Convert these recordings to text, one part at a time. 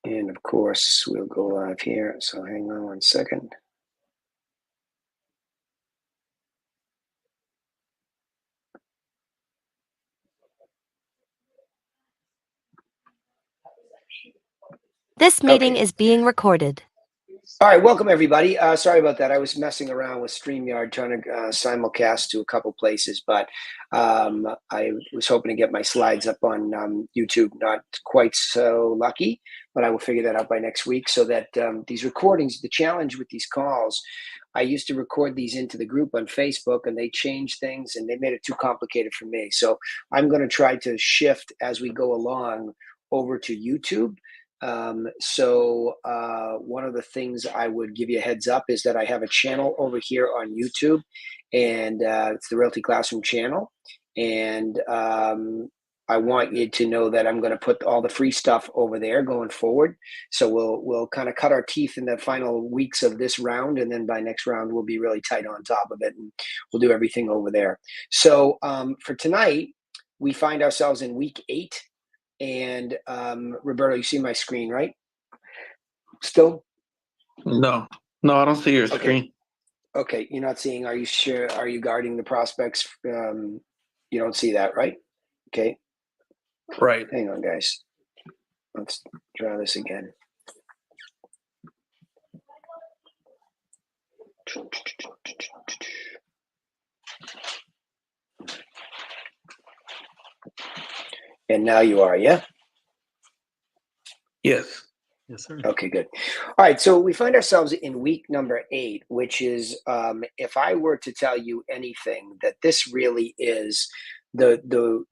And of course, we'll go live here. So hang on 1 second. This meeting Okay. is being recorded. All right, welcome everybody. Sorry about that. I was messing around with StreamYard trying to simulcast to a couple places, but I was hoping to get my slides up on YouTube. Not quite so lucky, but I will figure that out by next week so that these recordings, the challenge with these calls, I used to record these into the group on Facebook and they changed things and they made it too complicated for me. So I'm going to try to shift as we go along over to YouTube. One of the things I would give you a heads up is that I have a channel over here on YouTube, and it's the Realty Classroom channel. And I want you to know that I'm going to put all the free stuff over there going forward. So we'll kind of cut our teeth in the final weeks of this round, and then by next round we'll be really tight on top of it, and we'll do everything over there. So for tonight, we find ourselves in week 8. And Roberto, you see my screen, right? Still? No, I don't see your screen. Okay, you're not seeing. Are you sure? Are you guarding the prospects? You don't see that, right? Okay. Right. Hang on, guys. Let's try this again. And now you are, yeah? Yes. Yes, sir. Okay, good. All right, so we find ourselves in week number 8, which is, if I were to tell you anything, that this really is the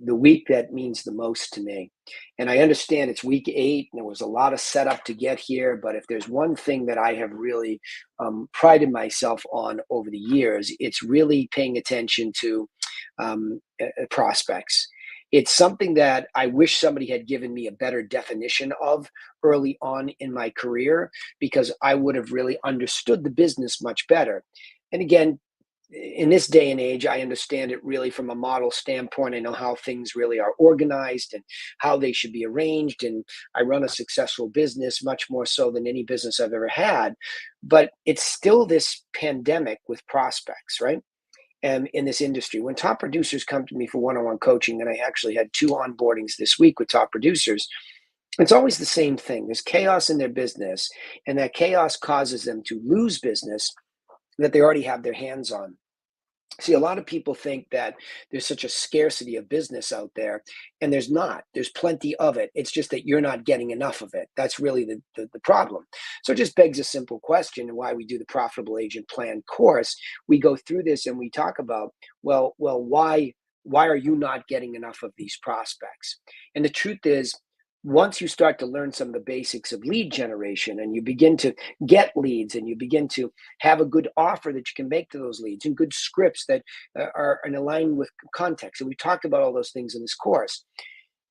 week that means the most to me. And I understand it's week 8, and there was a lot of setup to get here. But if there's one thing that I have really prided myself on over the years, it's really paying attention to prospects. It's something that I wish somebody had given me a better definition of early on in my career, because I would have really understood the business much better. And again, in this day and age, I understand it really from a model standpoint. I know how things really are organized and how they should be arranged. And I run a successful business, much more so than any business I've ever had. But it's still this pandemic with prospects, right? In this industry, when top producers come to me for one-on-one coaching, and I actually had 2 onboardings this week with top producers, it's always the same thing. There's chaos in their business, and that chaos causes them to lose business that they already have their hands on. See, a lot of people think that there's such a scarcity of business out there, and there's not. There's plenty of it. It's just that you're not getting enough of it. That's really the problem. So it just begs a simple question, and why we do the Profitable Agent Plan course. We go through this and we talk about, why are you not getting enough of these prospects? And the truth is, once you start to learn some of the basics of lead generation, and you begin to get leads, and you begin to have a good offer that you can make to those leads, and good scripts that are in line with context, and we talked about all those things in this course,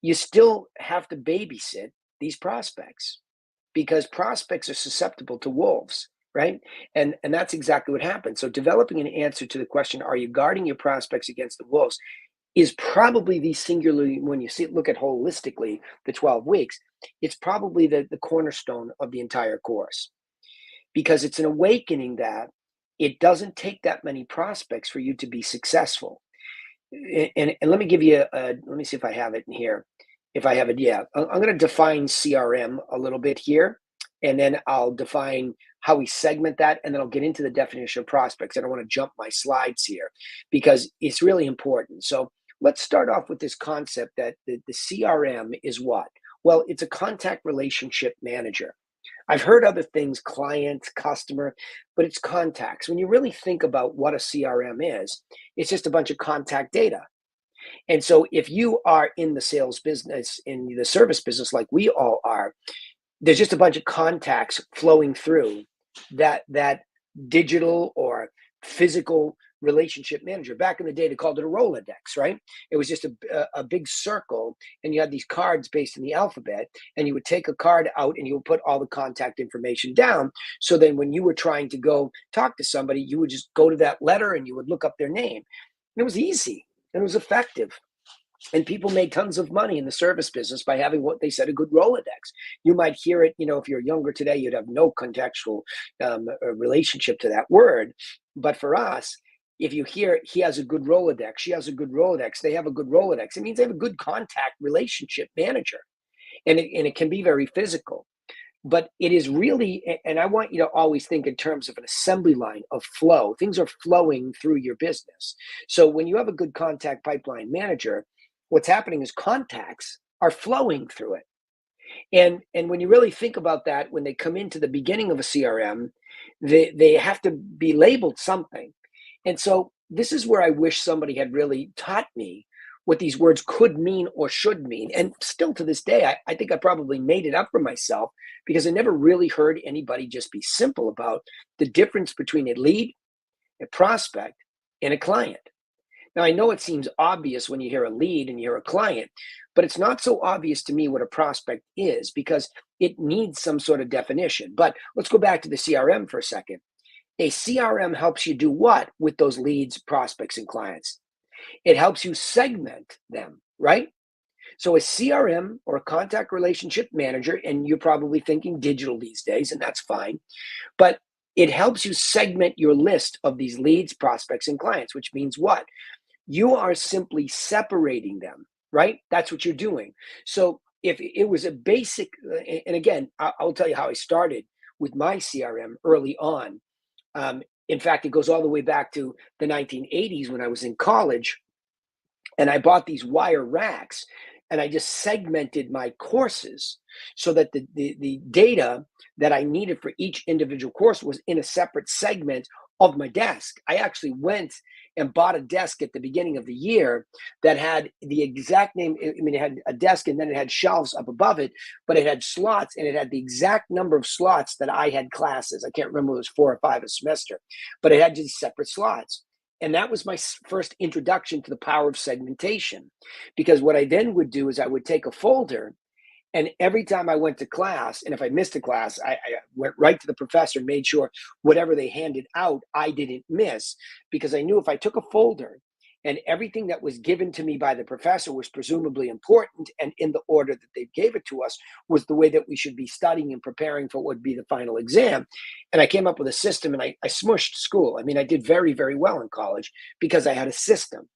you still have to babysit these prospects, because prospects are susceptible to wolves, right? And that's exactly what happens. So developing an answer to the question, are you guarding your prospects against the wolves, is probably the singularly, when you look at holistically the 12 weeks, it's probably the cornerstone of the entire course, because it's an awakening that it doesn't take that many prospects for you to be successful. And let me give you let me see if I have it in here. If I have it, yeah, I'm going to define CRM a little bit here, and then I'll define how we segment that, and then I'll get into the definition of prospects. I don't want to jump my slides here because it's really important. So let's start off with this concept that the CRM is what? Well, it's a contact relationship manager. I've heard other things, client, customer, but it's contacts. When you really think about what a CRM is, it's just a bunch of contact data. And so if you are in the sales business, in the service business like we all are, there's just a bunch of contacts flowing through that digital or physical relationship manager. Back in the day, they called it a Rolodex, right? It was just a big circle, and you had these cards based in the alphabet, and you would take a card out and you would put all the contact information down. So then when you were trying to go talk to somebody, you would just go to that letter and you would look up their name. And it was easy and it was effective. And people made tons of money in the service business by having what they said a good Rolodex. You might hear it, if you're younger today, you'd have no contextual relationship to that word. But for us, if you hear he has a good Rolodex, she has a good Rolodex, they have a good Rolodex, it means they have a good contact relationship manager. And it can be very physical. But it is really, and I want you to always think in terms of an assembly line of flow. Things are flowing through your business. So when you have a good contact pipeline manager, what's happening is contacts are flowing through it. And when you really think about that, when they come into the beginning of a CRM, they have to be labeled something. And so this is where I wish somebody had really taught me what these words could mean or should mean. And still to this day, I think I probably made it up for myself because I never really heard anybody just be simple about the difference between a lead, a prospect, and a client. Now, I know it seems obvious when you hear a lead and you hear a client, but it's not so obvious to me what a prospect is because it needs some sort of definition. But let's go back to the CRM for a second. A CRM helps you do what with those leads, prospects, and clients? It helps you segment them, right? So a CRM or a contact relationship manager, and you're probably thinking digital these days, and that's fine, but it helps you segment your list of these leads, prospects, and clients, which means what? You are simply separating them, right? That's what you're doing. So if it was a basic, and again, I'll tell you how I started with my CRM early on. In fact, it goes all the way back to the 1980s when I was in college, and I bought these wire racks, and I just segmented my courses so that the data that I needed for each individual course was in a separate segment of my desk. I actually went and bought a desk at the beginning of the year that had the exact name. I mean, it had a desk and then it had shelves up above it, but it had slots and it had the exact number of slots that I had classes. I can't remember, it was 4 or 5 a semester, but it had just separate slots. And that was my first introduction to the power of segmentation. Because what I then would do is I would take a folder, and every time I went to class, and if I missed a class, I went right to the professor and made sure whatever they handed out, I didn't miss. Because I knew if I took a folder and everything that was given to me by the professor was presumably important and in the order that they gave it to us was the way that we should be studying and preparing for what would be the final exam. And I came up with a system, and I smushed school. I mean, I did very, very well in college because I had a system.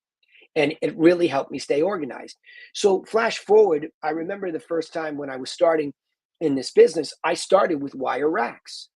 And it really helped me stay organized. So flash forward, I remember the first time when I was starting in this business, I started with wire racks.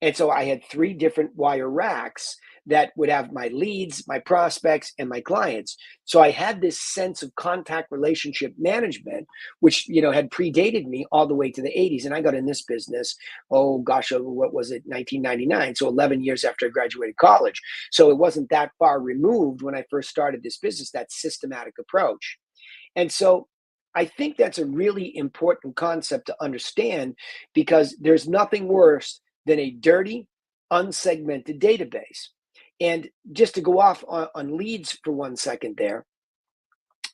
And so I had 3 different wire racks that would have my leads, my prospects, and my clients. So I had this sense of contact relationship management, which had predated me all the way to the 80s. And I got in this business, oh gosh, what was it, 1999? So 11 years after I graduated college. So it wasn't that far removed when I first started this business, that systematic approach. And so I think that's a really important concept to understand because there's nothing worse than a dirty, unsegmented database. And just to go off on leads for 1 second there,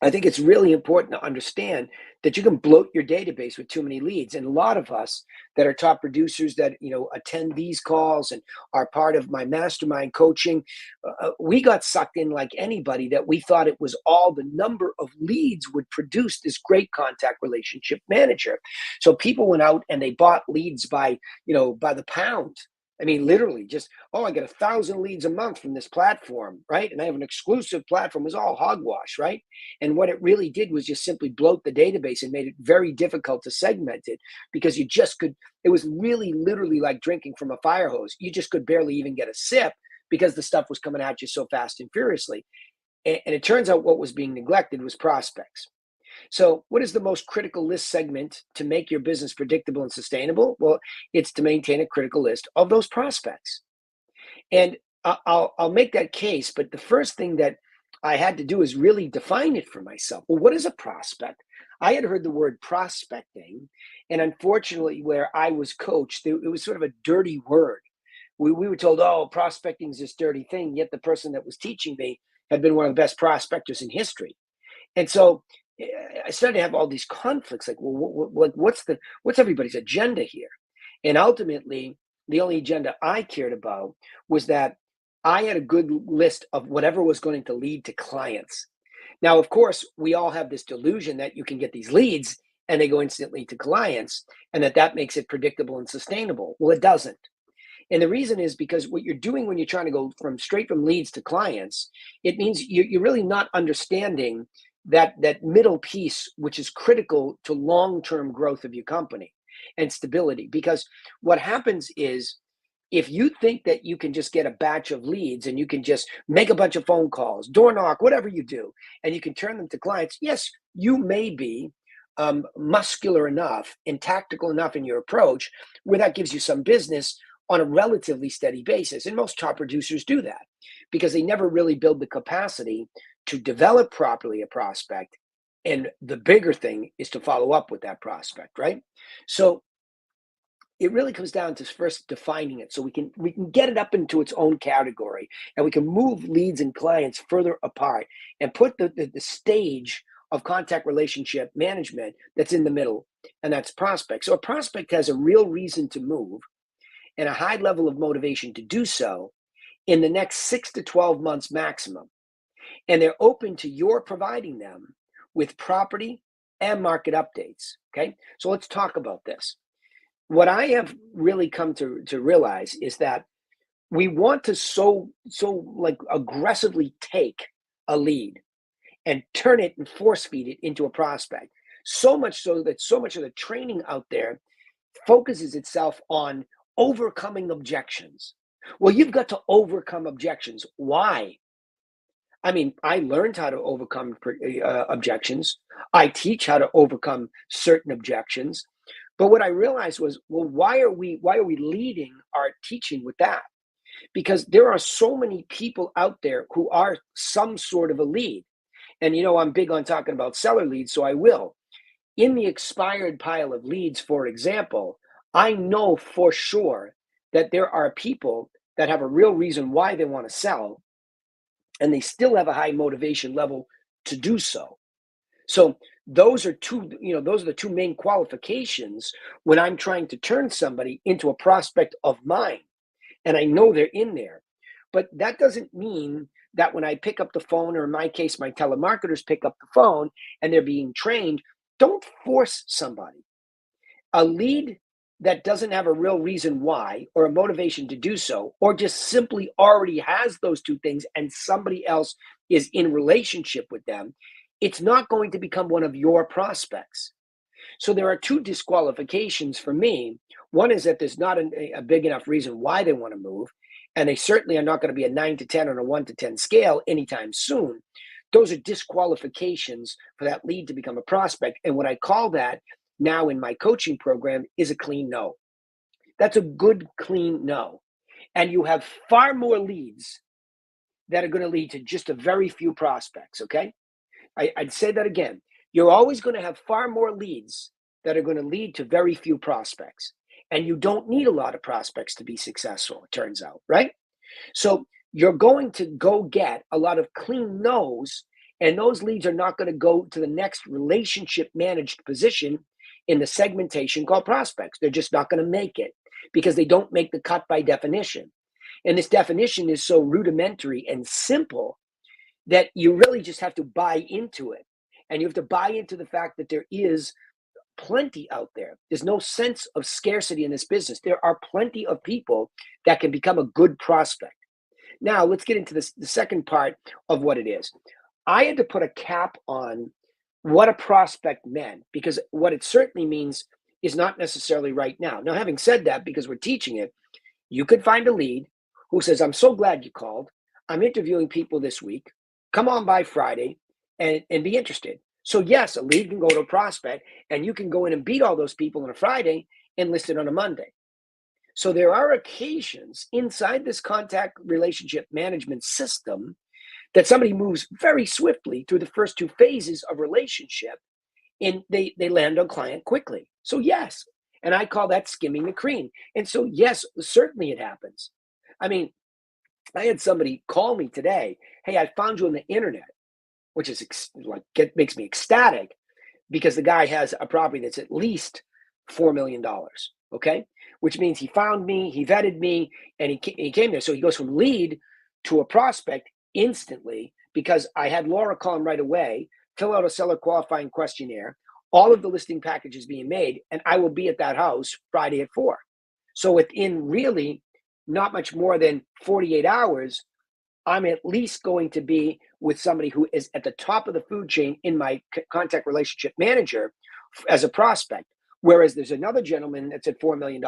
I think it's really important to understand that you can bloat your database with too many leads. And a lot of us that are top producers that attend these calls and are part of my mastermind coaching, we got sucked in like anybody that we thought it was all the number of leads would produce this great contact relationship manager. So people went out and they bought leads by the pound. I mean, literally just, I get 1,000 leads a month from this platform, right? And I have an exclusive platform. It was all hogwash, right? And what it really did was just simply bloat the database and made it very difficult to segment it because you just could, it was really literally like drinking from a fire hose. You just could barely even get a sip because the stuff was coming at you so fast and furiously. And it turns out what was being neglected was prospects. So what is the most critical list segment to make your business predictable and sustainable? Well, it's to maintain a critical list of those prospects. And I'll make that case, but the first thing that I had to do is really define it for myself. Well, what is a prospect? I had heard the word prospecting, and unfortunately, where I was coached, it was sort of a dirty word. We were told, prospecting is this dirty thing, yet the person that was teaching me had been one of the best prospectors in history. And so I started to have all these conflicts, like, well, what's everybody's agenda here? And ultimately, the only agenda I cared about was that I had a good list of whatever was going to lead to clients. Now, of course, we all have this delusion that you can get these leads and they go instantly to clients, and that makes it predictable and sustainable. Well, it doesn't. And the reason is because what you're doing when you're trying to go straight from leads to clients, it means you're really not understanding that middle piece, which is critical to long-term growth of your company and stability. Because what happens is, if you think that you can just get a batch of leads and you can just make a bunch of phone calls, door knock, whatever you do, and you can turn them to clients, yes, you may be muscular enough and tactical enough in your approach where that gives you some business on a relatively steady basis. And most top producers do that because they never really build the capacity to develop properly a prospect. And the bigger thing is to follow up with that prospect, right? So it really comes down to first defining it so we can get it up into its own category, and we can move leads and clients further apart and put the stage of contact relationship management that's in the middle, and that's prospect. So a prospect has a real reason to move and a high level of motivation to do so in the next 6 to 12 months maximum, and they're open to your providing them with property and market updates. Okay, so let's talk about this. What I have really come to realize is that we want to so like aggressively take a lead and turn it and force feed it into a prospect. So much so that so much of the training out there focuses itself on overcoming objections. Well, you've got to overcome objections. Why? I mean, I learned how to overcome objections. I teach how to overcome certain objections. But what I realized was, well, why are we leading our teaching with that? Because there are so many people out there who are some sort of a lead. And I'm big on talking about seller leads, so I will. In the expired pile of leads, for example, I know for sure that there are people that have a real reason why they want to sell, and they still have a high motivation level to do so. So those are the two main qualifications when I'm trying to turn somebody into a prospect of mine. And I know they're in there. But that doesn't mean that when I pick up the phone, or in my case, my telemarketers pick up the phone and they're being trained, don't force somebody. A lead that doesn't have a real reason why or a motivation to do so, or just simply already has those two things and somebody else is in relationship with them, it's not going to become one of your prospects. So there are two disqualifications for me. One is that there's not a big enough reason why they want to move, and they certainly are not going to be a 9 to 10 on a 1 to 10 scale anytime soon. Those are disqualifications for that lead to become a prospect. And what I call that now in my coaching program is a clean no. That's a good, clean no. And you have far more leads that are going to lead to just a very few prospects, okay? I'd say that again. You're always going to have far more leads that are going to lead to very few prospects. And you don't need a lot of prospects to be successful, it turns out, right? So you're going to go get a lot of clean no's, and those leads are not going to go to the next relationship managed position in the segmentation called prospects. They're just not going to make it because they don't make the cut by definition. And this definition is so rudimentary and simple that you really just have to buy into it. And you have to buy into the fact that there is plenty out there. There's no sense of scarcity in this business. There are plenty of people that can become a good prospect. Now, let's get into this, the second part of what it is. I had to put a cap on what a prospect meant, because what it certainly means is not necessarily right now. Now, having said that, because we're teaching it, you could find a lead who says, I'm so glad you called. I'm interviewing people this week. Come on by Friday and be interested. So yes, a lead can go to a prospect, and you can go in and beat all those people on a Friday and list it on a Monday. So there are occasions inside this contact relationship management system that somebody moves very swiftly through the first two phases of relationship, and they land on client quickly. So yes, and I call that skimming the cream. And so yes, certainly it happens. I mean, I had somebody call me today. Hey, I found you on the internet, which is makes me ecstatic, because the guy has a property that's at least $4 million. Okay, which means he found me, he vetted me, and he came there. So he goes from lead to a prospect instantly because I had Laura call him right away, fill out a seller qualifying questionnaire, all of the listing packages being made, and I will be at that house Friday at 4. So within really not much more than 48 hours, I'm at least going to be with somebody who is at the top of the food chain in my contact relationship manager as a prospect. Whereas there's another gentleman that's at $4 million.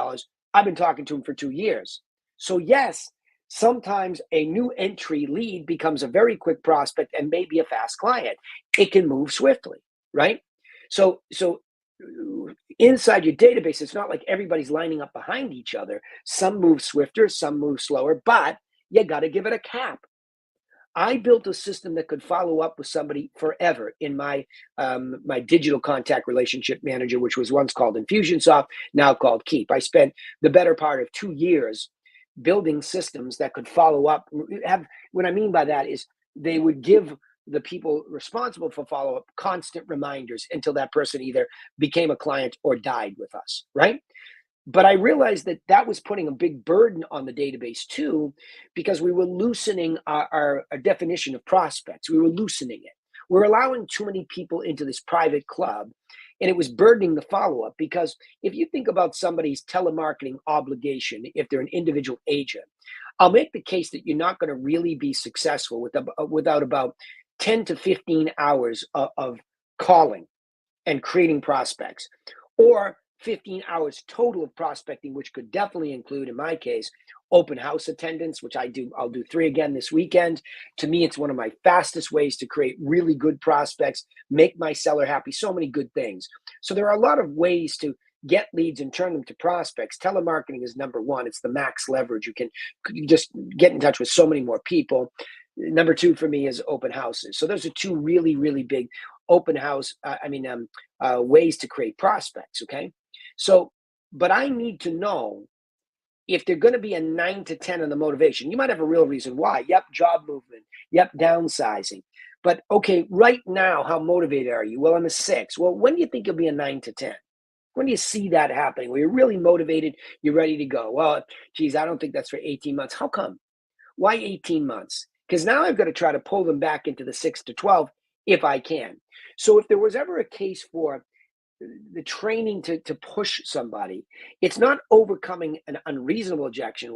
I've been talking to him for 2 years. So yes, sometimes a new entry lead becomes a very quick prospect and maybe a fast client. It can move swiftly, right? So inside your database, it's not like everybody's lining up behind each other. Some move swifter, some move slower, but you got to give it a cap. I built a system that could follow up with somebody forever in my my digital contact relationship manager, which was once called Infusionsoft, now called Keep. I spent the better part of 2 years building systems that could follow up. What I mean by that is they would give the people responsible for follow-up constant reminders until that person either became a client or died with us, right? But I realized that that was putting a big burden on the database too, because we were loosening our definition of prospects. We were loosening it. We're allowing too many people into this private club, and it was burdening the follow-up. Because if you think about somebody's telemarketing obligation, if they're an individual agent, I'll make the case that you're not going to really be successful without about 10 to 15 hours of calling and creating prospects, or 15 hours total of prospecting, which could definitely include, in my case, open house attendance, which I'll do 3 again this weekend. To me, it's one of my fastest ways to create really good prospects, make my seller happy, so many good things. So there are a lot of ways to get leads and turn them to prospects. Telemarketing is number one. It's the max leverage. You can just get in touch with so many more people. Number 2 for me is open houses. So those are 2 really, really big open house, ways to create prospects, okay? So, but I need to know if they're going to be a 9 to 10 on the motivation. You might have a real reason why. Yep, job movement. Yep, downsizing. But okay, right now, how motivated are you? Well, I'm a 6. Well, when do you think you'll be a 9 to 10? When do you see that happening? Where you're really motivated, you're ready to go. Well, geez, I don't think that's for 18 months. How come? Why 18 months? Because now I've got to try to pull them back into the 6 to 12 if I can. So if there was ever a case for the training to push somebody, it's not overcoming an unreasonable objection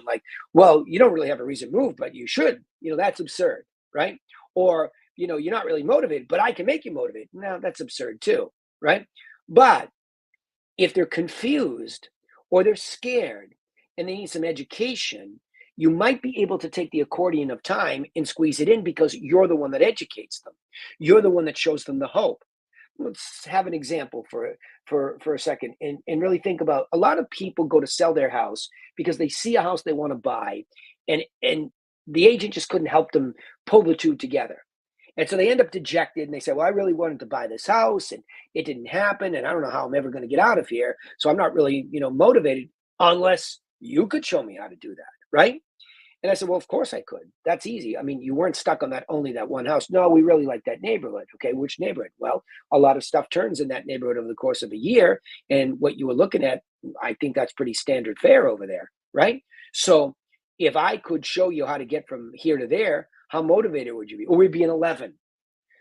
like, well, you don't really have a reason to move, but you should. That's absurd, right? Or, you're not really motivated, but I can make you motivated. No, that's absurd too, right? But if they're confused or they're scared and they need some education, you might be able to take the accordion of time and squeeze it in because you're the one that educates them. You're the one that shows them the hope. Let's have an example for a second and really think about, a lot of people go to sell their house because they see a house they want to buy, and the agent just couldn't help them pull the 2 together. And so they end up dejected and they say, well, I really wanted to buy this house and it didn't happen. And I don't know how I'm ever going to get out of here. So I'm not really, motivated unless you could show me how to do that. Right. And I said, well, of course I could. That's easy. I mean, you weren't stuck on only that one house. No, we really like that neighborhood. Okay, which neighborhood? Well, a lot of stuff turns in that neighborhood over the course of a year. And what you were looking at, I think that's pretty standard fare over there, right? So if I could show you how to get from here to there, how motivated would you be? Or we'd be an 11.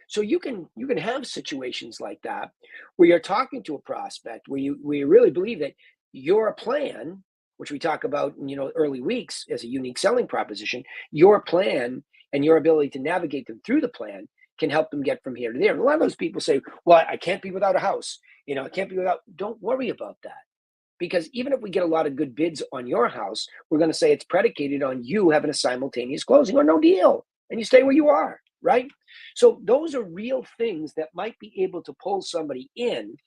So you can have situations like that where you're talking to a prospect where you really believe that your plan, which we talk about in early weeks as a unique selling proposition, your plan and your ability to navigate them through the plan can help them get from here to there. And a lot of those people say, well, I can't be without a house. I can't be without. Don't worry about that. Because even if we get a lot of good bids on your house, we're going to say it's predicated on you having a simultaneous closing or no deal. And you stay where you are, right? So those are real things that might be able to pull somebody in.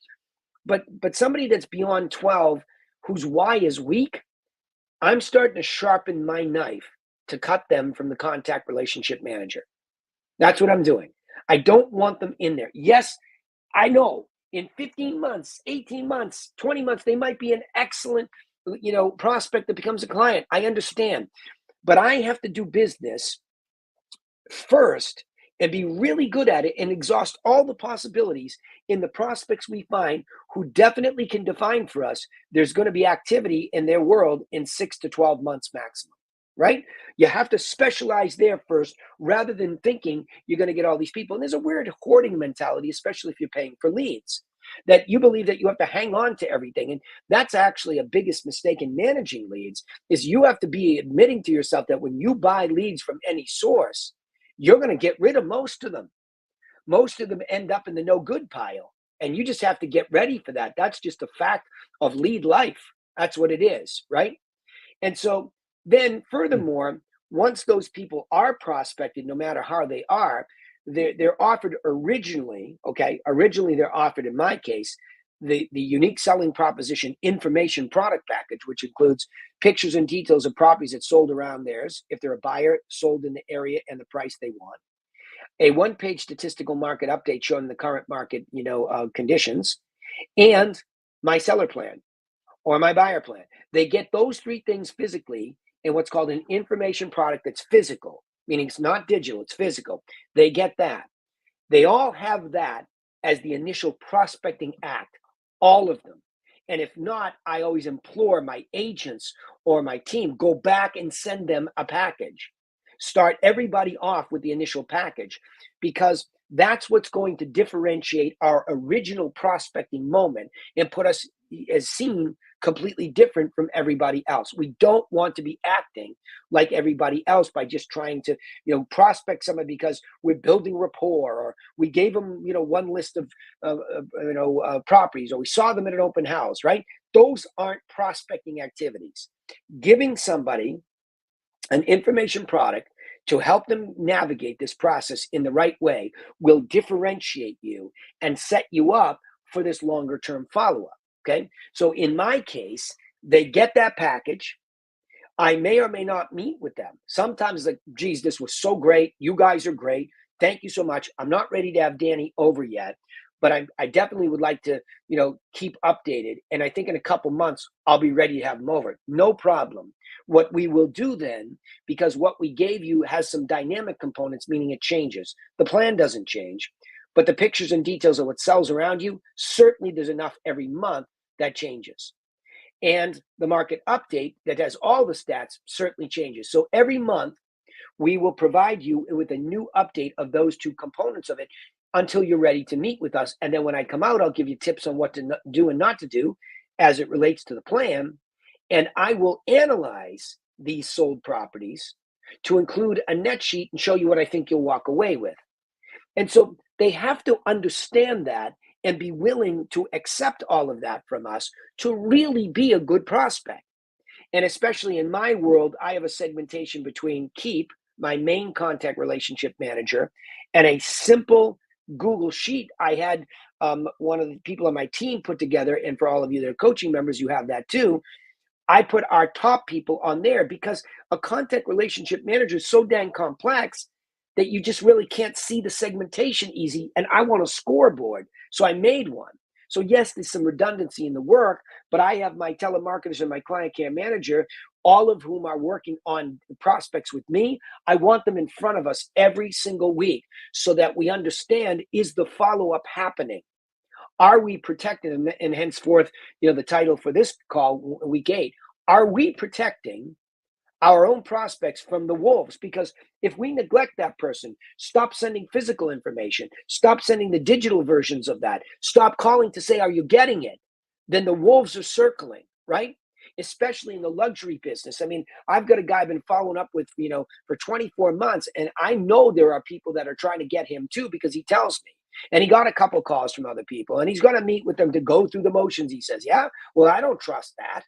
But somebody that's beyond 12, whose why is weak, I'm starting to sharpen my knife to cut them from the contact relationship manager. That's what I'm doing. I don't want them in there. Yes, I know in 15 months, 18 months, 20 months, they might be an excellent, prospect that becomes a client. I understand. But I have to do business first and be really good at it and exhaust all the possibilities in the prospects we find who definitely can define for us there's going to be activity in their world in 6 to 12 months maximum. right? You have to specialize there first rather than thinking you're going to get all these people. And there's a weird hoarding mentality, especially if you're paying for leads, that you believe that you have to hang on to everything. And that's actually a biggest mistake in managing leads is you have to be admitting to yourself that when you buy leads from any source, you're going to get rid of most of them. Most of them end up in the no good pile. And you just have to get ready for that. That's just a fact of lead life. That's what it is, right? And so then furthermore, once those people are prospected, no matter how they are, they're offered originally, okay? Originally they're offered, in my case, the unique selling proposition information product package, which includes pictures and details of properties that sold around theirs, if they're a buyer, sold in the area and the price they want. A one-page statistical market update showing the current market, conditions, and my seller plan or my buyer plan. They get those three things physically in what's called an information product that's physical, meaning it's not digital, it's physical. They get that. They all have that as the initial prospecting act, all of them. And if not, I always implore my agents or my team, go back and send them a package. Start everybody off with the initial package because that's what's going to differentiate our original prospecting moment and put us as seen completely different from everybody else. We don't want to be acting like everybody else by just trying to, prospect someone because we're building rapport or we gave them, one list of, properties or we saw them at an open house, right? Those aren't prospecting activities. Giving somebody an information product to help them navigate this process in the right way will differentiate you and set you up for this longer term follow up. Okay. So in my case, they get that package. I may or may not meet with them. Sometimes, like, geez, this was so great. You guys are great. Thank you so much. I'm not ready to have Danny over yet, but I definitely would like to, keep updated. And I think in a couple months, I'll be ready to have him over. No problem. What we will do then, because what we gave you has some dynamic components, meaning it changes. The plan doesn't change, but the pictures and details of what sells around you, certainly there's enough every month that changes. And the market update that has all the stats certainly changes. So every month, we will provide you with a new update of those two components of it until you're ready to meet with us. And then when I come out, I'll give you tips on what to do and not to do as it relates to the plan. And I will analyze these sold properties to include a net sheet and show you what I think you'll walk away with. And so they have to understand that and be willing to accept all of that from us to really be a good prospect. And especially in my world, I have a segmentation between Keep, my main contact relationship manager, and a simple Google Sheet I had one of the people on my team put together. And for all of you that are coaching members, you have that too. I put our top people on there because a contact relationship manager is so dang complex that you just really can't see the segmentation easy. And I want a scoreboard. So I made one. So yes, there's some redundancy in the work, but I have my telemarketers and my client care manager, all of whom are working on prospects with me. I want them in front of us every single week so that we understand, is the follow-up happening? Are we protecting, and henceforth, the title for this call, week 8, are we protecting our own prospects from the wolves? Because if we neglect that person, stop sending physical information, stop sending the digital versions of that, stop calling to say, are you getting it? Then the wolves are circling, right? Especially in the luxury business. I mean, I've got a guy I've been following up with, for 24 months, and I know there are people that are trying to get him too because he tells me. And he got a couple calls from other people, and he's going to meet with them to go through the motions. He says, yeah, well, I don't trust that.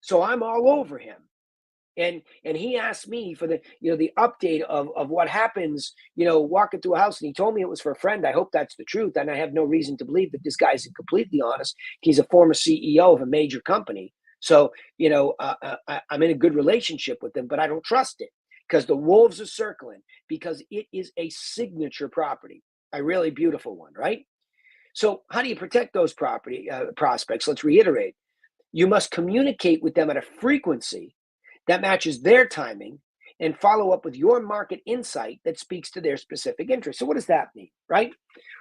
So I'm all over him. And he asked me for the the update of what happens walking through a house, and he told me it was for a friend. I hope that's the truth, and I have no reason to believe that this guy isn't completely honest. He's a former CEO of a major company, so I'm in a good relationship with him, but I don't trust it because the wolves are circling because it is a signature property, a really beautiful one, right? So how do you protect those property prospects? Let's reiterate: you must communicate with them at a frequency that matches their timing and follow up with your market insight that speaks to their specific interest. So what does that mean, right?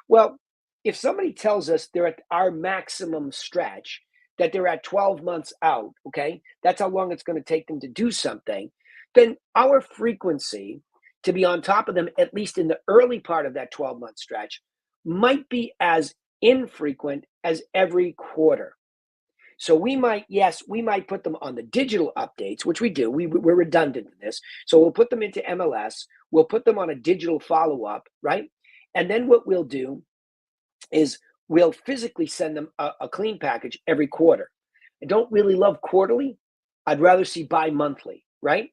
Well, if somebody tells us they're at our maximum stretch, that they're at 12 months out, okay, that's how long it's going to take them to do something, then our frequency to be on top of them, at least in the early part of that 12-month stretch, might be as infrequent as every quarter. So we might, yes, we might put them on the digital updates, which we do. We're redundant in this. So we'll put them into MLS. We'll put them on a digital follow-up, right? And then what we'll do is we'll physically send them a clean package every quarter. I don't really love quarterly. I'd rather see bi-monthly, right?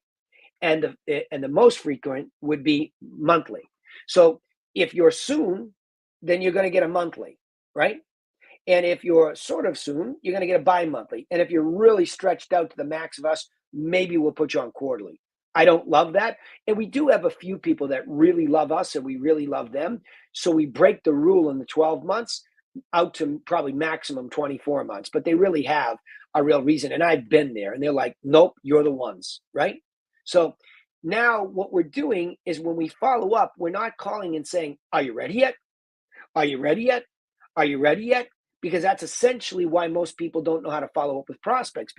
And the most frequent would be monthly. So if you're soon, then you're going to get a monthly, right? And if you're sort of soon, you're going to get a bi-monthly. And if you're really stretched out to the max of us, maybe we'll put you on quarterly. I don't love that. And we do have a few people that really love us and we really love them. So we break the rule in the 12 months out to probably maximum 24 months, but they really have a real reason. And I've been there and they're like, nope, you're the ones, right? So now what we're doing is when we follow up, we're not calling and saying, are you ready yet? Are you ready yet? Are you ready yet? Because that's essentially why most people don't know how to follow up with prospects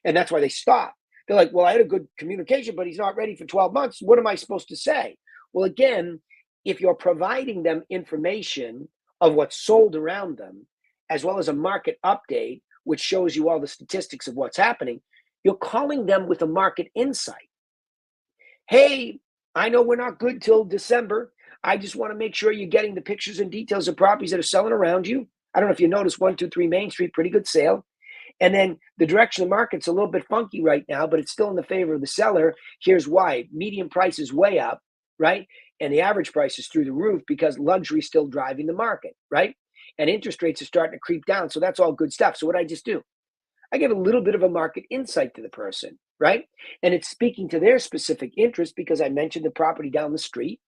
and that's why they stop. They're like, well, I had a good communication, but he's not ready for 12 months. What am I supposed to say? Well, again, if you're providing them information of what's sold around them, as well as a market update, which shows you all the statistics of what's happening, you're calling them with a market insight. Hey, I know we're not good till December. I just want to make sure you're getting the pictures and details of properties that are selling around you. I don't know if you noticed 123 Main Street, pretty good sale. And then the direction of the market's a little bit funky right now, but it's still in the favor of the seller. Here's why. Median price is way up, right? And the average price is through the roof because luxury is still driving the market, right? And interest rates are starting to creep down. So that's all good stuff. So what I just do? I give a little bit of a market insight to the person, right? And it's speaking to their specific interest because I mentioned the property down the street.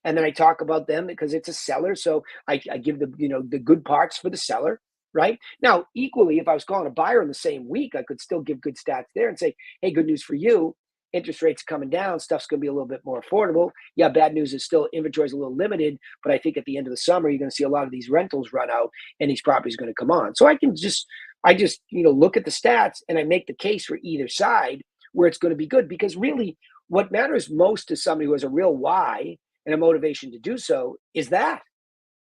And then I talk about them because it's a seller. So I give the good parts for the seller, right? Now, equally, if I was calling a buyer in the same week, I could still give good stats there and say, hey, good news for you. Interest rates coming down. Stuff's going to be a little bit more affordable. Yeah, bad news is still inventory is a little limited. But I think at the end of the summer, you're going to see a lot of these rentals run out and these properties are going to come on. So I just look at the stats and I make the case for either side where it's going to be good. Because really what matters most to somebody who has a real why and a motivation to do so is that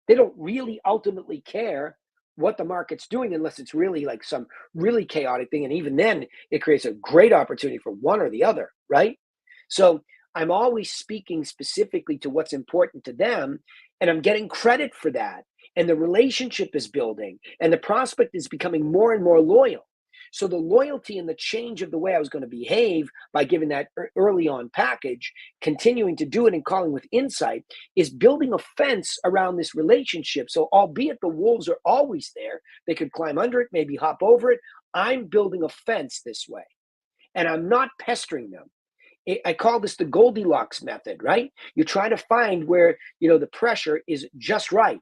they don't really ultimately care what the market's doing unless it's really like some really chaotic thing. And even then it creates a great opportunity for one or the other, right? So I'm always speaking specifically to what's important to them and I'm getting credit for that. And the relationship is building and the prospect is becoming more and more loyal. So the loyalty and the change of the way I was going to behave by giving that early on package, continuing to do it and calling with insight is building a fence around this relationship. So albeit the wolves are always there, they could climb under it, maybe hop over it. I'm building a fence this way and I'm not pestering them. I call this the Goldilocks method, right? You try to find where, the pressure is just right.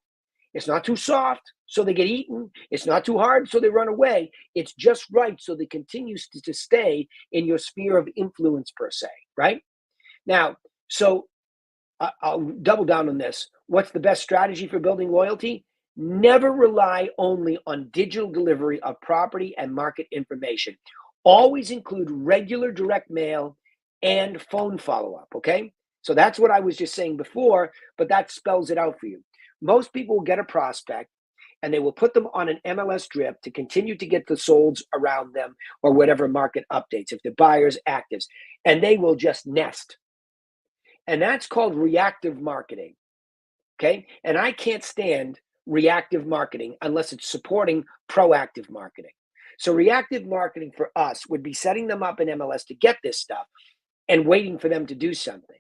It's not too soft, so they get eaten. It's not too hard, so they run away. It's just right, so they continue to stay in your sphere of influence, per se, right? Now, so I'll double down on this. What's the best strategy for building loyalty? Never rely only on digital delivery of property and market information. Always include regular direct mail and phone follow-up, okay? So that's what I was just saying before, but that spells it out for you. Most people will get a prospect and they will put them on an MLS drip to continue to get the solds around them or whatever market updates, if they're buyers, actives, and they will just nest. And that's called reactive marketing, okay? And I can't stand reactive marketing unless it's supporting proactive marketing. So reactive marketing for us would be setting them up in MLS to get this stuff and waiting for them to do something.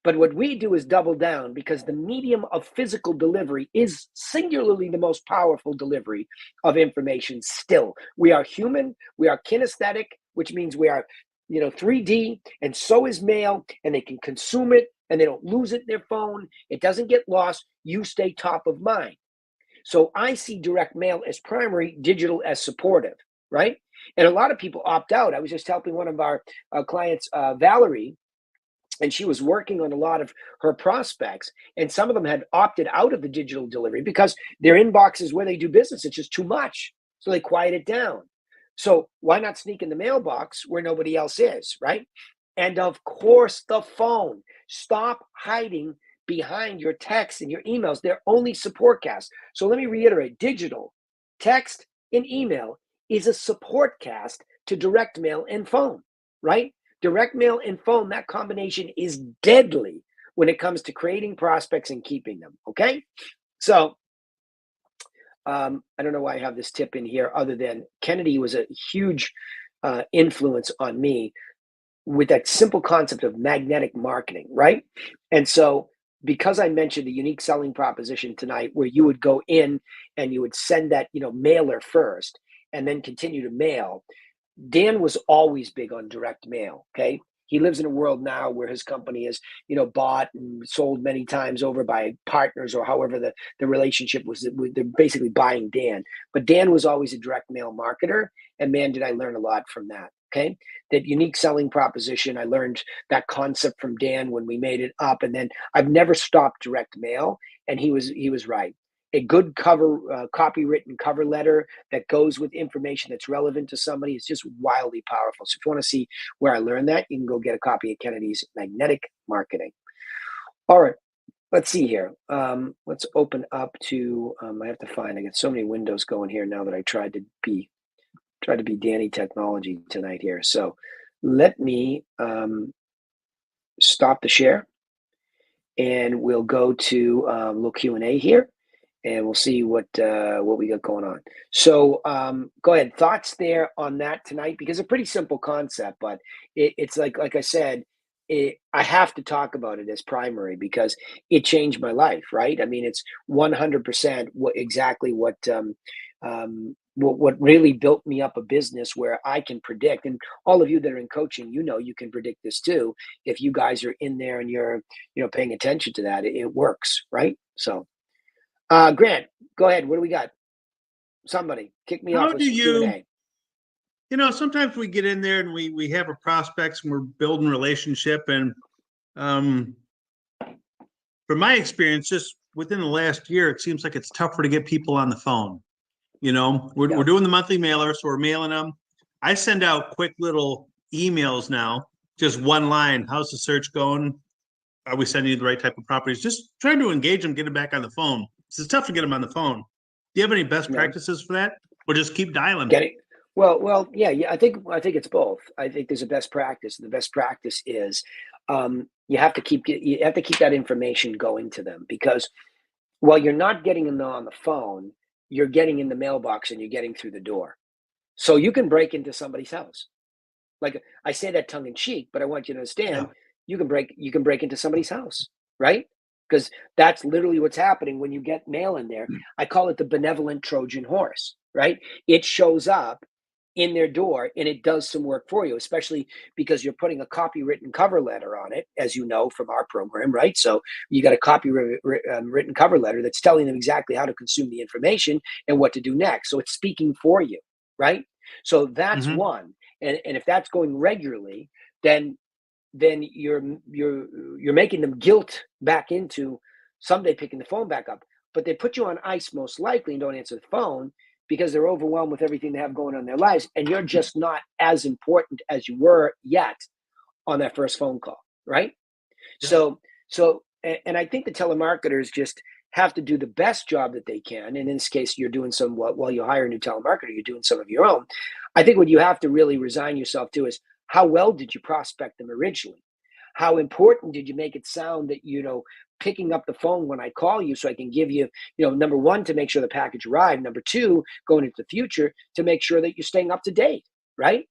But what we do is double down because the medium of physical delivery is singularly the most powerful delivery of information still. We are human, we are kinesthetic, which means we are 3D, and so is mail, and they can consume it and they don't lose it in their phone. It doesn't get lost. You stay top of mind. So I see direct mail as primary, digital as supportive, right? And a lot of people opt out. I was just helping one of our clients, Valerie, and she was working on a lot of her prospects, and some of them had opted out of the digital delivery because their inbox is where they do business. It's just too much. So they quiet it down. So why not sneak in the mailbox where nobody else is, right? And of course, the phone. Stop hiding behind your texts and your emails. They're only support cast. So let me reiterate, digital, text, and email is a support cast to direct mail and phone, right? Direct mail and phone, that combination is deadly when it comes to creating prospects and keeping them, okay? So I don't know why I have this tip in here other than Kennedy was a huge influence on me with that simple concept of magnetic marketing, right? And so because I mentioned the unique selling proposition tonight where you would go in and you would send that, mailer first and then continue to mail, Dan was always big on direct mail, okay? He lives in a world now where his company is, bought and sold many times over by partners or however the relationship was. They're basically buying Dan. But Dan was always a direct mail marketer. And man, did I learn a lot from that, okay? That unique selling proposition, I learned that concept from Dan when we made it up. And then I've never stopped direct mail. And he was right. A good copywritten cover letter that goes with information that's relevant to somebody is just wildly powerful. So if you want to see where I learned that, you can go get a copy of Kennedy's Magnetic Marketing. All right, let's see here. Let's open up to. I have to find. I got so many windows going here now that I tried to be Danny Technology tonight here. So let me stop the share, and we'll go to a little Q&A here. And we'll see what we got going on. So go ahead. Thoughts there on that tonight? Because it's a pretty simple concept, but it's like I said, I have to talk about it as primary because it changed my life, right? I mean, it's 100% what really built me up a business where I can predict. And all of you that are in coaching, you can predict this too. If you guys are in there and you're paying attention to that, it works, right? So. Grant, go ahead. What do we got? Somebody kick me off with some Q&A. Sometimes we get in there and we have a prospects and we're building a relationship. And from my experience, just within the last year, it seems like it's tougher to get people on the phone. We're doing the monthly mailer, so we're mailing them. I send out quick little emails now, just one line. How's the search going? Are we sending you the right type of properties? Just trying to engage them, get them back on the phone. It's tough to get them on the phone. Do you have any best practices for that, or just keep dialing? Well, yeah. I think it's both. I think there's a best practice. The best practice is you have to keep that information going to them because while you're not getting them on the phone, you're getting in the mailbox and you're getting through the door. So you can break into somebody's house. Like I say that tongue in cheek, but I want you to understand you can break into somebody's house, right? Because that's literally what's happening when you get mail in there. I call it the benevolent Trojan horse, right? It shows up in their door and it does some work for you, especially because you're putting a copywritten cover letter on it, as you know from our program, right? So you got a copywritten cover letter that's telling them exactly how to consume the information and what to do next. So it's speaking for you, right? So that's one. And if that's going regularly, then you're making them guilt back into someday picking the phone back up. But they put you on ice most likely and don't answer the phone because they're overwhelmed with everything they have going on in their lives. And you're just not as important as you were yet on that first phone call, right? Yeah. So, and I think the telemarketers just have to do the best job that they can. And in this case, you're doing while you hire a new telemarketer, you're doing some of your own. I think what you have to really resign yourself to is how well did you prospect them originally? How important did you make it sound that, picking up the phone when I call you so I can give you, number one, to make sure the package arrived. Number two, going into the future to make sure that you're staying up to date, right?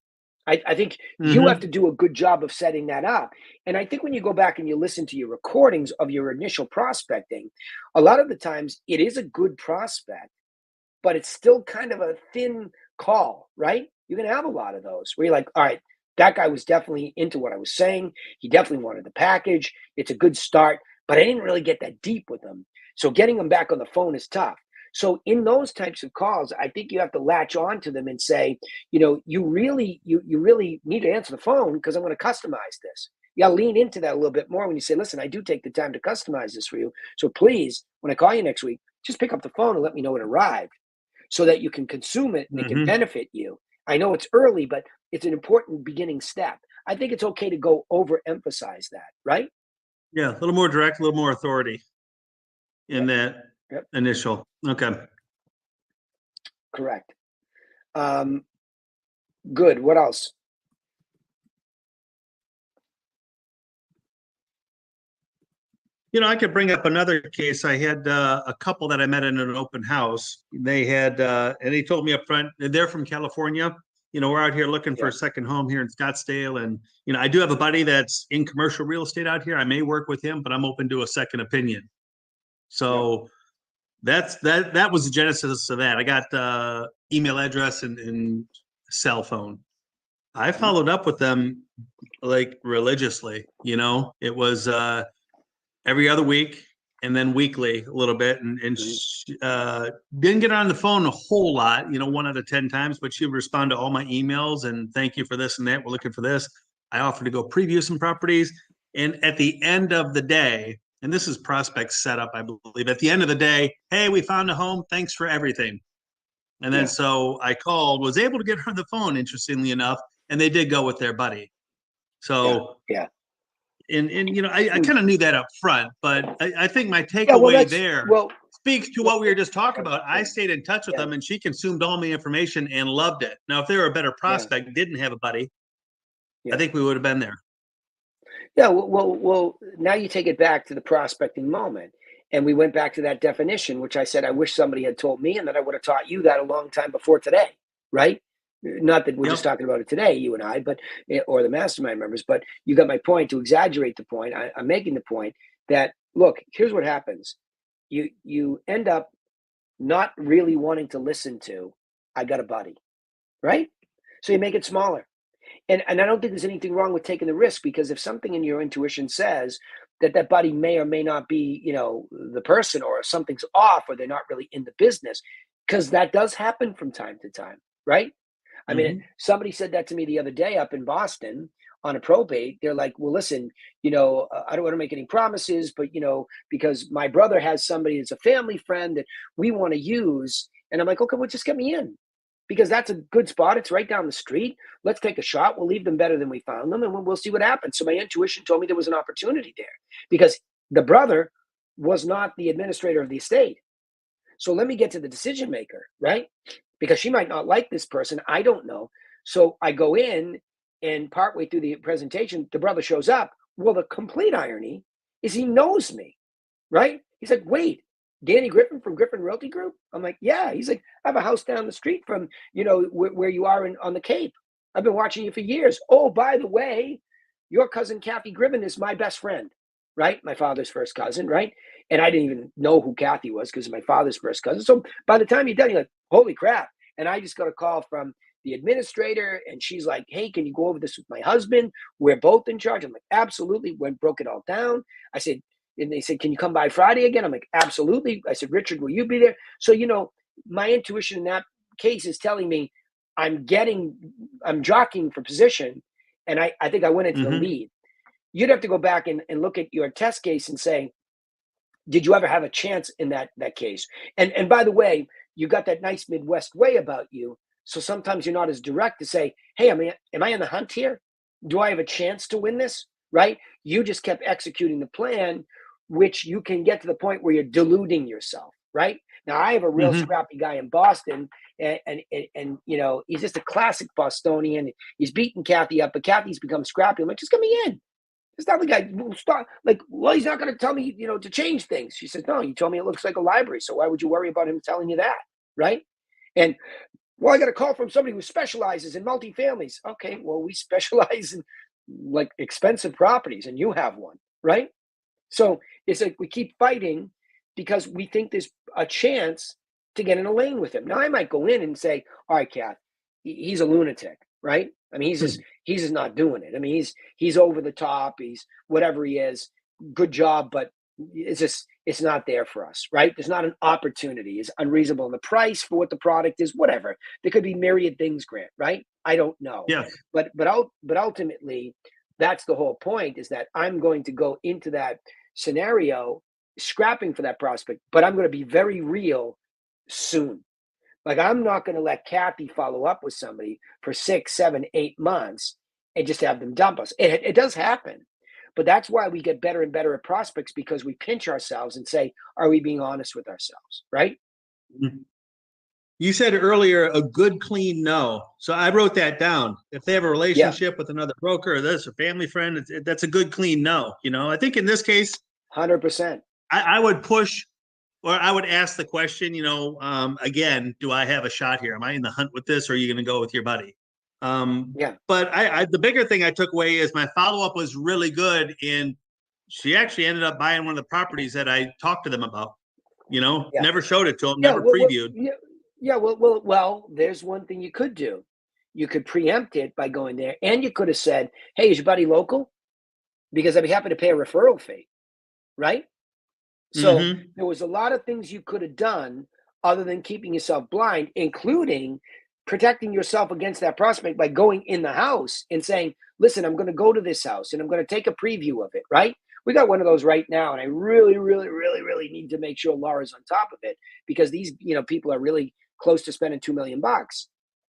I think you have to do a good job of setting that up. And I think when you go back and you listen to your recordings of your initial prospecting, a lot of the times it is a good prospect, but it's still kind of a thin call, right? You're going to have a lot of those where you're like, all right, that guy was definitely into what I was saying. He definitely wanted the package. It's a good start, but I didn't really get that deep with him. So getting them back on the phone is tough. So in those types of calls, I think you have to latch on to them and say, you really need to answer the phone because I'm going to customize this. You got to lean into that a little bit more when you say, listen, I do take the time to customize this for you. So please, when I call you next week, just pick up the phone and let me know it arrived so that you can consume it and it can benefit you. I know it's early, but it's an important beginning step. I think it's okay to go overemphasize that, right? Yeah, a little more direct, a little more authority in that Yep. initial. Okay. Correct. Good. What else? I could bring up another case. I had a couple that I met in an open house. They had, and they told me up front, they're from California. We're out here looking for Yeah. a second home here in Scottsdale. And, I do have a buddy that's in commercial real estate out here. I may work with him, but I'm open to a second opinion. So that was the genesis of that. I got email address and cell phone. I followed up with them like religiously. It was every other week and then weekly a little bit, and didn't get on the phone a whole lot, 1 out of 10 times, but she would respond to all my emails and thank you for this and that. We're looking for this. I offered to go preview some properties, and at the end of the day, and this is prospect setup, I believe. At the end of the day, hey, we found a home. Thanks for everything. And then so I called, was able to get her on the phone, interestingly enough, and they did go with their buddy. So yeah. And I kind of knew that up front, but I think my takeaway there speaks to what we were just talking about. I stayed in touch with them, and she consumed all my information and loved it. Now, if they were a better prospect, didn't have a buddy, I think we would have been there. Yeah, well, now you take it back to the prospecting moment. And we went back to that definition, which I said, I wish somebody had told me, and then I would have taught you that a long time before today, right? Not that we're just talking about it today, you and I, but or the mastermind members, but you got my point. To exaggerate the point, I'm making the point that, look, here's what happens. You end up not really wanting to listen to, I got a buddy, right? So you make it smaller. And I don't think there's anything wrong with taking the risk, because if something in your intuition says that buddy may or may not be, the person, or something's off, or they're not really in the business, because that does happen from time to time, right? I mean, somebody said that to me the other day up in Boston on a probate. They're like, well, listen, I don't want to make any promises, but, because my brother has somebody that's a family friend that we want to use. And I'm like, okay, well, just get me in, because that's a good spot. It's right down the street. Let's take a shot. We'll leave them better than we found them, and we'll see what happens. So my intuition told me there was an opportunity there, because the brother was not the administrator of the estate. So let me get to the decision maker, right? Because she might not like this person. I don't know. So I go in, and partway through the presentation, the brother shows up. Well, the complete irony is he knows me, right? He's like, wait, Danny Griffin from Griffin Realty Group? I'm like, yeah. He's like, I have a house down the street from, where you are on the Cape. I've been watching you for years. Oh, by the way, your cousin Kathy Griffin is my best friend, right? My father's first cousin, right? And I didn't even know who Kathy was because of my father's first cousin. So by the time you're done, you're like, holy crap. And I just got a call from the administrator, and she's like, hey, can you go over this with my husband? We're both in charge. I'm like, absolutely. Broke it all down. I said, and they said, can you come by Friday again? I'm like, absolutely. I said, Richard, will you be there? So, my intuition in that case is telling me I'm jockeying for position. And I think I went into the lead. You'd have to go back and look at your test case and say, did you ever have a chance in that case? And by the way, you got that nice Midwest way about you. So sometimes you're not as direct to say, hey, am I in the hunt here? Do I have a chance to win this? Right? You just kept executing the plan, which you can get to the point where you're deluding yourself, right? Now, I have a real scrappy guy in Boston, and he's just a classic Bostonian. He's beaten Kathy up, but Kathy's become scrappy. I'm like, just get me in. It's not the guy will start like, well, he's not going to tell me, to change things. She says, no, you told me it looks like a library. So why would you worry about him telling you that? Right. And, well, I got a call from somebody who specializes in multifamilies. Okay. Well, we specialize in like expensive properties, and you have one. Right. So it's like we keep fighting because we think there's a chance to get in a lane with him. Now, I might go in and say, all right, Kath, he's a lunatic. Right. I mean, he's just not doing it. I mean, he's over the top. He's whatever he is. Good job, but it's not there for us, right? There's not an opportunity. It's unreasonable in the price for what the product is. Whatever. There could be myriad things, Grant. Right? I don't know. Yeah. But ultimately, that's the whole point. Is that I'm going to go into that scenario scrapping for that prospect, but I'm going to be very real soon. Like, I'm not going to let Kathy follow up with somebody for 6, 7, 8 months and just have them dump us. It does happen, but that's why we get better and better at prospects, because we pinch ourselves and say, are we being honest with ourselves, right? You said earlier a good, clean no. So I wrote that down. If they have a relationship with another broker or this, a family friend, that's a good, clean no. I think in this case, 100%. I would push, or I would ask the question, again, do I have a shot here? Am I in the hunt with this, or are you going to go with your buddy? Yeah. But the bigger thing I took away is my follow-up was really good. And she actually ended up buying one of the properties that I talked to them about, never showed it to them, never previewed. Well, there's one thing you could do. You could preempt it by going there, and you could have said, hey, is your buddy local? Because I'd be happy to pay a referral fee, right? So there was a lot of things you could have done other than keeping yourself blind, including protecting yourself against that prospect by going in the house and saying, listen, I'm going to go to this house and I'm going to take a preview of it, right? We got one of those right now, and I really, really, really, really need to make sure Laura's on top of it, because these, people are really close to spending $2 million,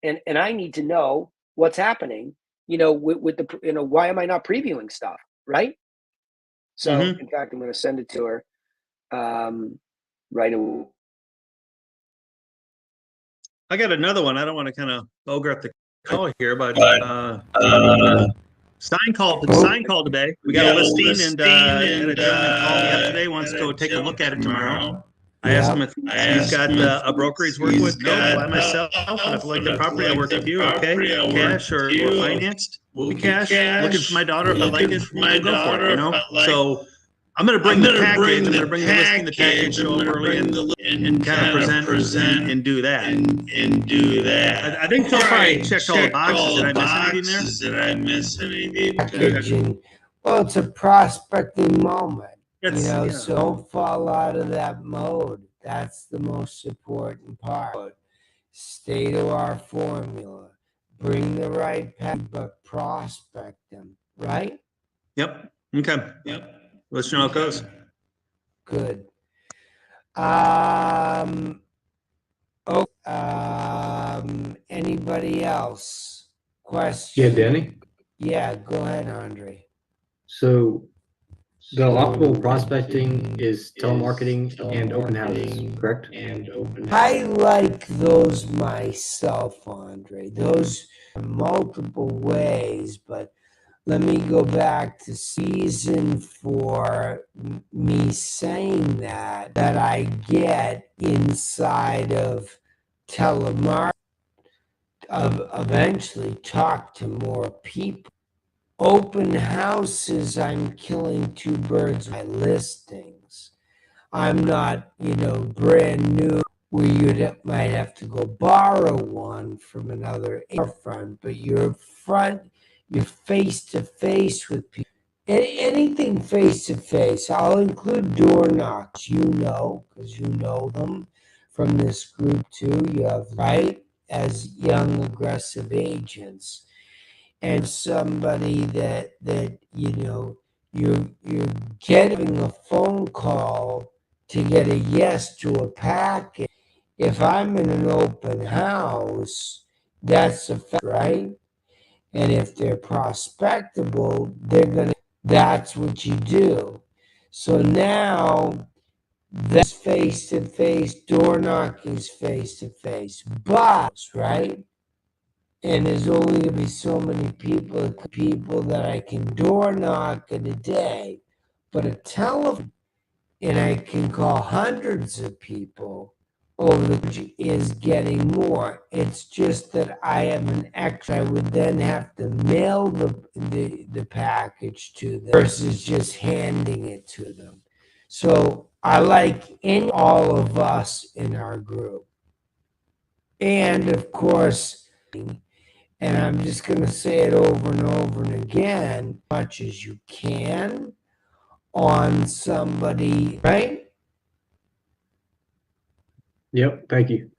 and I need to know what's happening, with the, why am I not previewing stuff, right? So in fact, I'm going to send it to her right away. I got another one. I don't want to kind of bogart the call here, but Sign called today. We got a listing, and a gentleman called me up today, wants to go take a look at it tomorrow. I asked him if he's got a broker he's working with. No, by myself. And if I like the property, I work with you. Okay, cash or financed? We'll be cash. Looking for my daughter. If I like it, we'll go for it. So I'm going to bring the package. I'm going to bring the listing, the package, show up early, and kind of present and do that. I think so far I checked all the boxes. Did I miss anything? Packaging. Well, it's a prospecting moment. Yeah. So don't fall out of that mode. That's the most important part. Stay to our formula. Bring the right package, but prospect them, right? Yep. Okay. Yep. Let's know how it goes. Good. Anybody else? Question? Yeah, Danny. Yeah, go ahead, Andre. So the optimal prospecting is telemarketing and open houses, correct? I like those myself, Andre. Those are multiple ways, but let me go back to season for me saying that I get inside of telemarketing, eventually talk to more people. Open houses, I'm killing two birds by listings. I'm not, brand new where you might have to go borrow one from another front, but you're face to face with people. Anything face to face. I'll include door knocks, because you know them from this group too. You have, right, as young aggressive agents, and somebody that you're getting a phone call to get a yes to a package. If I'm in an open house, that's a fact, right? And if they're prospectable, that's what you do. So now that's face to face, door knocking's face to face, but, right? And there's only going to be so many people that I can door knock in a day. But a telephone, and I can call hundreds of people over the is getting more. It's just that I have an extra. I would then have to mail the package to them versus just handing it to them. So I like all of us in our group. And of course, and I'm just going to say it over and over and again, as much as you can on somebody, right? Yep. Thank you.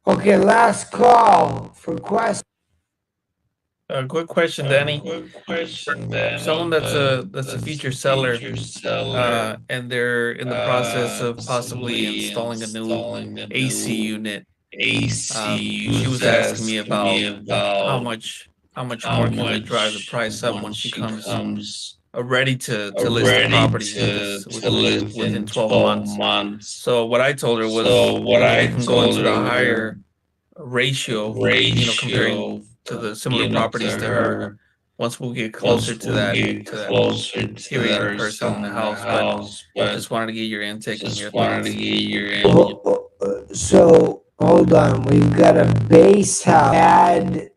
Okay, last call for questions. Quick question, Danny. Someone that's a future seller, and they're in the process of possibly installing a new AC unit. She was asking me about how much more can we drive the price up when she comes ready to list the property within 12 months. So what I told her was, we can go into the higher ratio, comparing to the similar properties to her. Once we'll get closer to that period of her selling the house, but I just wanted to get your intake and your thoughts. So hold on, we've got a base house, add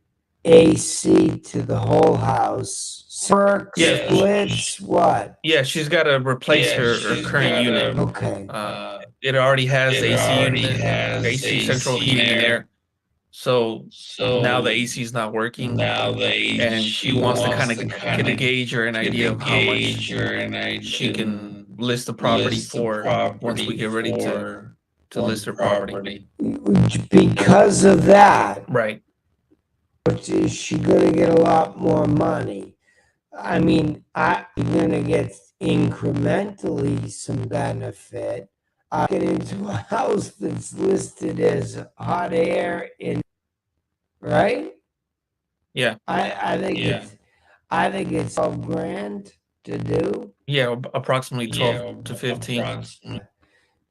AC to the whole house. Work, Yeah. splits, what? Yeah, she's got to replace her current unit. Okay. It already has AC unit, AC central heating and air. So now the AC is not working, and she wants to kind of get a gauge or an idea of how much she can list the property for once we get ready to list her property. Because of that, Right. is she gonna get a lot more money? I mean, I'm gonna get incrementally some benefit. I get into a house that's listed as hot air in, right? Yeah. I think it's 12 grand to do. Yeah, approximately 12 to 15.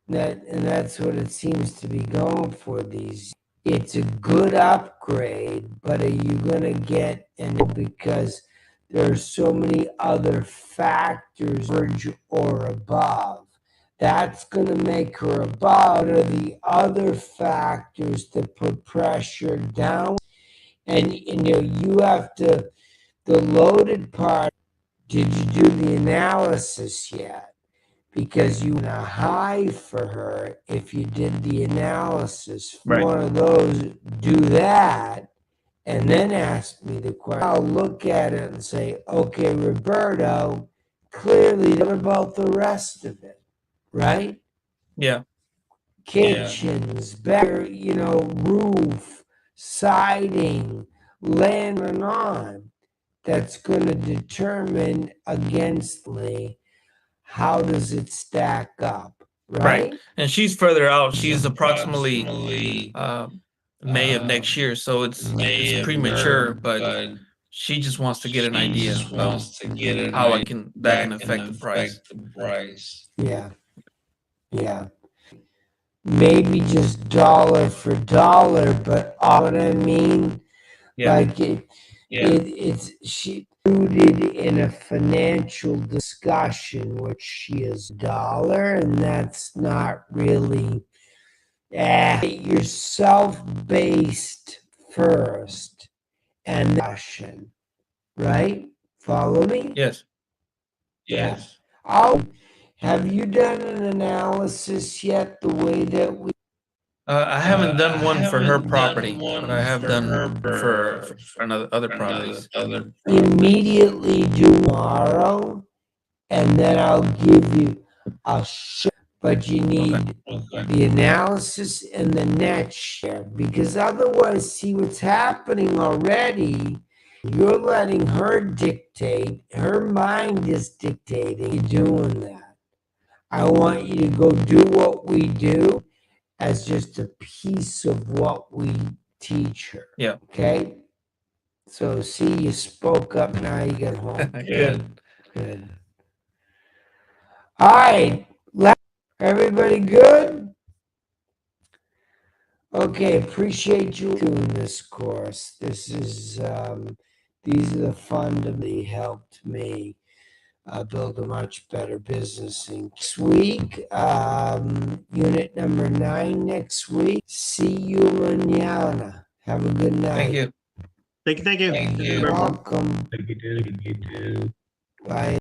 That's what it seems to be going for these. It's a good upgrade, but are you gonna get, and because there's so many other factors, or above, that's gonna make her above. What are the other factors that put pressure down? And you have to, the loaded part, did you do the analysis yet? Because you want a high for her if you did the analysis. Right. One of those, do that, and then ask me the question. I'll look at it and say, okay, Roberto, clearly, what about the rest of it? Right? Yeah. Kitchens, better, roof, siding, land and on. That's going to determine against me how does it stack up, right? And she's further out. She's approximately May of next year, so it's premature, but she just wants to get an idea of how that can affect the price. Yeah. Maybe just dollar for dollar, but all what I mean, Yeah. like it's she rooted in a financial discussion, which she is dollar, and that's not really yourself based first and discussion, right? Follow me? Yes. Have you done an analysis yet the way that we I haven't done one for her property, but I have done for other properties. immediately do tomorrow, and then I'll give you a show, but you need the analysis and the net share, because otherwise, see what's happening already. You're letting her dictate. Her mind is dictating. You're doing that. I want you to go do what we do as just a piece of what we teach her. Yeah. Okay? So see, you spoke up, now you get home. Good. All right. Everybody good? Okay, appreciate you doing this course. This is these are the fundamentally helped me build a much better business. Next week, unit number 9 next week. See you mañana. Have a good night. Thank you. Thank you. You're welcome. Thank you, too. Bye.